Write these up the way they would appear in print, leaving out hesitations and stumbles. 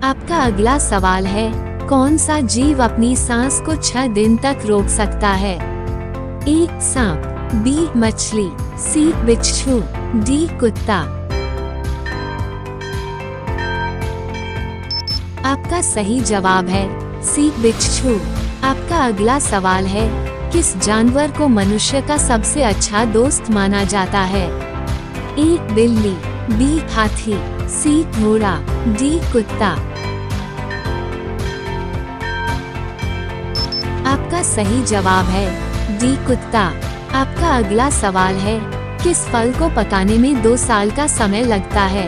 आपका अगला सवाल है, कौन सा जीव अपनी सांस को 6 दिन तक रोक सकता है? ए सांप, बी मछली, सी बिच्छू, डी कुत्ता। आपका सही जवाब है सी बिच्छू। आपका अगला सवाल है, किस जानवर को मनुष्य का सबसे अच्छा दोस्त माना जाता है? ए बिल्ली, बी हाथी, सी घोड़ा, डी कुत्ता। आपका सही जवाब है डी कुत्ता। आपका अगला सवाल है, किस फल को पकाने में 2 साल का समय लगता है?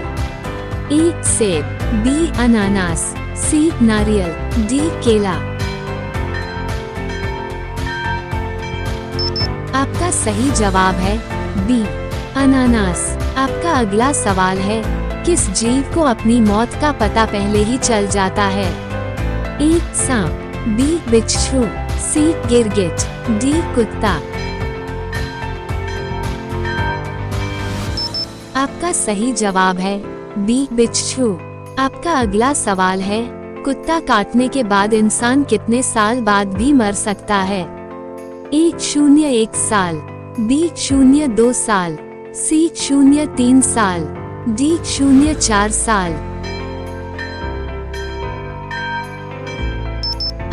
ए सेब, बी अनानास, सी नारियल, डी केला। आपका सही जवाब है बी अनानास। आपका अगला सवाल है, किस जीव को अपनी मौत का पता पहले ही चल जाता है? ए सांप, बी बिच्छू, सी गिरगिट, डी कुत्ता। आपका सही जवाब है बी बिच्छू। आपका अगला सवाल है, कुत्ता काटने के बाद इंसान कितने साल बाद भी मर सकता है? ए 0-1 साल, बी 0-2 साल, सी 0-3 साल, डी 0-4 साल।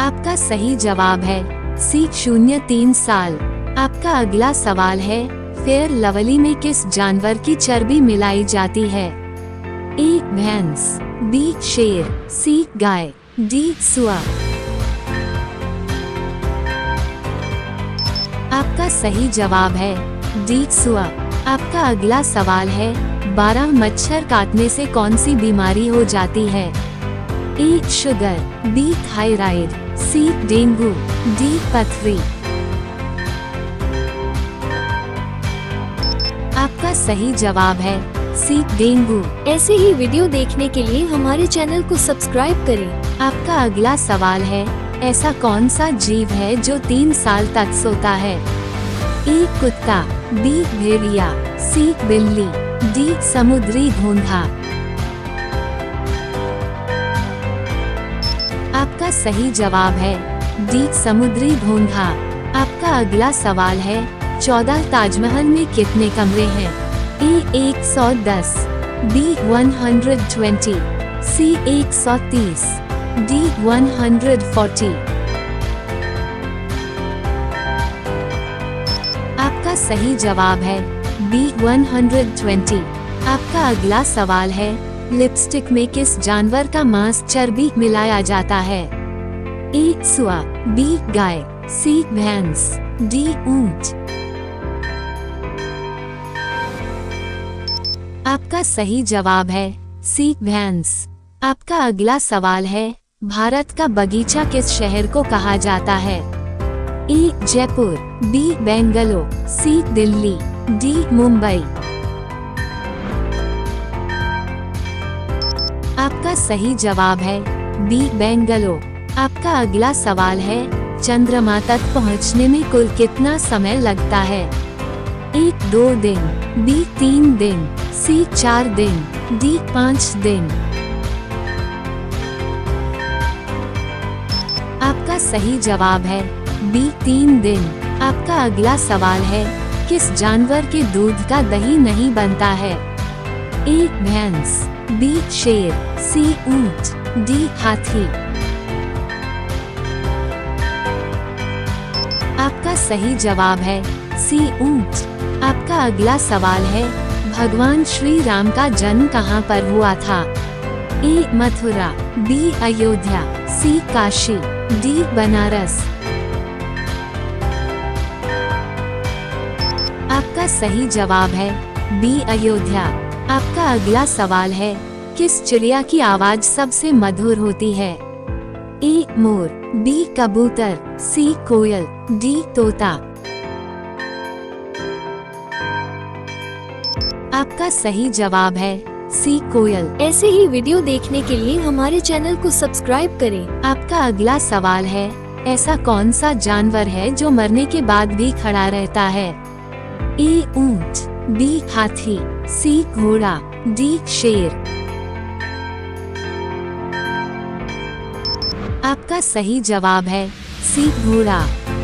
आपका सही जवाब है सी 0-3 साल। आपका अगला सवाल है, फेयर लवली में किस जानवर की चर्बी मिलाई जाती है? ए भैंस, बी शेर, सी गाय, डी सुअर। आपका सही जवाब है डी सुअर। आपका अगला सवाल है, 12 मच्छर काटने से कौन सी बीमारी हो जाती है? ए शुगर, बी थायराइड, सी डेंगू, डी पथरी। आपका सही जवाब है सी डेंगू। ऐसे ही वीडियो देखने के लिए हमारे चैनल को सब्सक्राइब करें। आपका अगला सवाल है, ऐसा कौन सा जीव है जो 3 साल तक सोता है? ए कुत्ता, बी भेड़िया, सी बिल्ली, डी समुद्री घोंघा। आपका सही जवाब है डी समुद्री घोंघा। आपका अगला सवाल है, 14 ताजमहल में कितने कमरे हैं? ए 110, बी 120, सी 130, डी 140। आपका सही जवाब है बी 120। आपका अगला सवाल है, लिपस्टिक में किस जानवर का मांस चर्बी मिलाया जाता है? ए सुआ, बी गाय, सी भैंस, डी ऊंट। आपका सही जवाब है सी भैंस। आपका अगला सवाल है, भारत का बगीचा किस शहर को कहा जाता है? ए जयपुर, बी बेंगलोर, सी दिल्ली, डी मुंबई। आपका सही जवाब है बी बेंगलोर। आपका अगला सवाल है, चंद्रमा तक पहुंचने में कुल कितना समय लगता है? ए 2 दिन, बी 3 दिन, सी 4 दिन, डी 5 दिन। आपका सही जवाब है बी 3 दिन। आपका अगला सवाल है, किस जानवर के दूध का दही नहीं बनता है? ए भैंस, बी शेर, सी ऊंट, डी हाथी। आपका सही जवाब है सी ऊंट। आपका अगला सवाल है, भगवान श्री राम का जन्म कहाँ पर हुआ था? ए मथुरा, बी अयोध्या, सी काशी, डी बनारस। आपका सही जवाब है बी अयोध्या। आपका अगला सवाल है, किस चिड़िया की आवाज सबसे मधुर होती है? ए मोर, बी कबूतर, सी कोयल, डी तोता। आपका सही जवाब है सी कोयल। ऐसे ही वीडियो देखने के लिए हमारे चैनल को सब्सक्राइब करें। आपका अगला सवाल है, ऐसा कौन सा जानवर है जो मरने के बाद भी खड़ा रहता है? ए ऊंट, बी हाथी, सी घोड़ा, डी शेर। आपका सही जवाब है सी घोड़ा।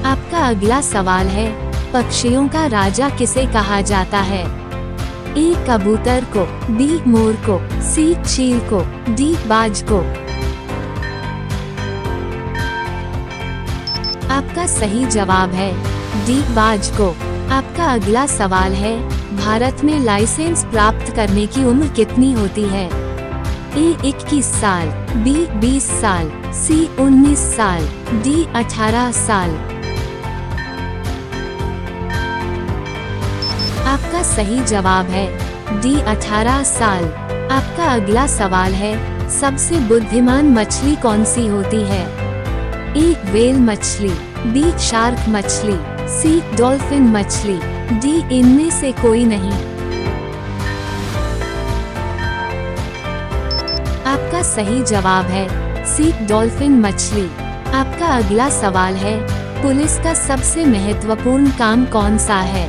आपका अगला सवाल है, पक्षियों का राजा किसे कहा जाता है? ए कबूतर को, बी मोर को, सी चील को, डी बाज को। आपका सही जवाब है डी बाज को। आपका अगला सवाल है, भारत में लाइसेंस प्राप्त करने की उम्र कितनी होती है? ए 21 साल, बी 20 साल, सी 19 साल, डी 18 साल। आपका सही जवाब है डी 18 साल। आपका अगला सवाल है, सबसे बुद्धिमान मछली कौन सी होती है? ए व्हेल मछली, बी शार्क मछली, सी डॉल्फिन मछली, डी इनमें से कोई नहीं। आपका सही जवाब है सी डॉल्फिन मछली। आपका अगला सवाल है, पुलिस का सबसे महत्वपूर्ण काम कौन सा है?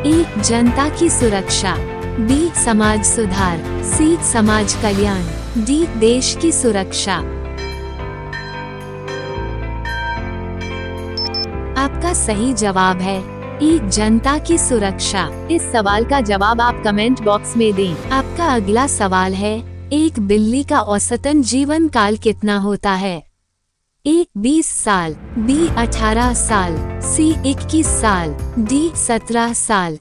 ए जनता की सुरक्षा, बी समाज सुधार, सी समाज कल्याण, डी देश की सुरक्षा। आपका सही जवाब है ए जनता की सुरक्षा। इस सवाल का जवाब आप कमेंट बॉक्स में दें। आपका अगला सवाल है, एक बिल्ली का औसतन जीवन काल कितना होता है? ए 20 साल, बी 18 साल, सी 21 साल, डी 17 साल।